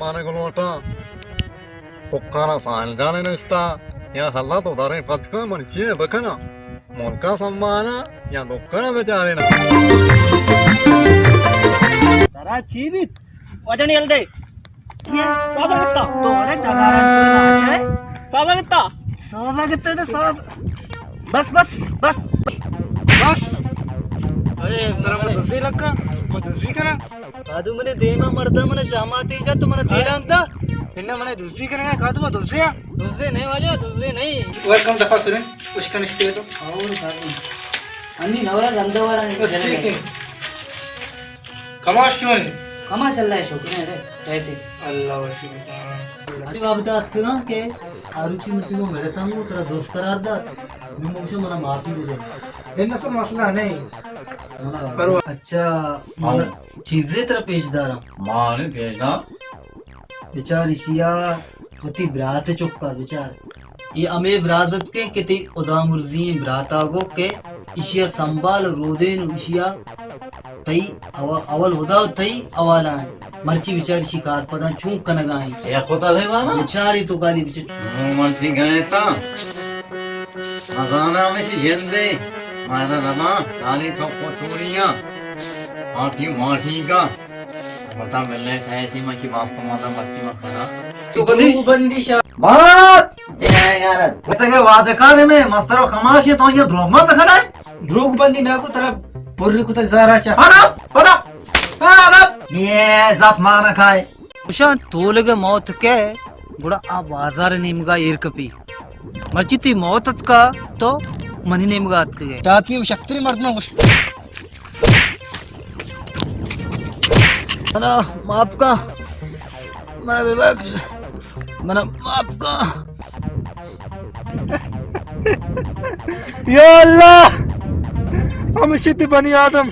सम्माने गुलोटा Bukkana sahilden ista ya sallat odarın katkı manisiye bakana molka sammana ya dokkana beचारेना जरा चीबीत वजन येल्दे ये साजा कित्ता तोड़े डगारन से नाच है साजा कित्ता तो साज बस बस बस बस अरे तेरा मन दूसरी लक्का वो दूसरी करा कादू मने देना मरदा मने शामाती जा तुम्हारा तेलांता इन्ना मने दूसरी करेगा कादू में दूसरे नहीं वाजा दूसरे नहीं वेलकम द फर्स्ट ने उसका निश्चय तो और कादू अन्नी नवरा गंधवारा ने कमाशवन कमा चल रहा है शौकीन है रे टाइट अल्लाह शुक्र अरे बाबा बता अतकना के आरुचि मत को मिलता हूं तेरा दोस्त करार दा निमोश मना माफी दे इतना सब मसला नहीं पर अच्छा मन चीजें तेरा पेशदार माने भेजना बेचारिसिया होती ब्रात चुक्का बेचार ये अमे ब्राजत के किती उदामुर्जी ब्रातागो के इशिया संभाल रोदेन इशिया तई अवल होदा तई अवाला है मर्ची बेचारी शिकार पदा चूक कनगाई या खोता दे ना बेचारी तो गाली बिच मर्ची गए ता मजाना में से येंदे मारा रमा काली चौको चूड़ियां आठी माठी का पता मिलने ऐसी मच्छी वास्तव में मच्छी में खाना तो बंदी शा बात यार पता के वाजकाने में मस्तरो कमाशी तो ये ध्रोग मत खड़ा ध्रोग बंदी ना को तरह पुर्री को जरा चा पड़ा ये जात माना खाए उशान तोलगे मौत के गुड़ा आ बाजार निमगा इरकपी मर्चिती मौत का तो मनी निमगा अत के टापी शक्ति मर्द ना मना माफ का मना विवेक मना माफ का या अल्लाह हम शिद्दत बनी आदम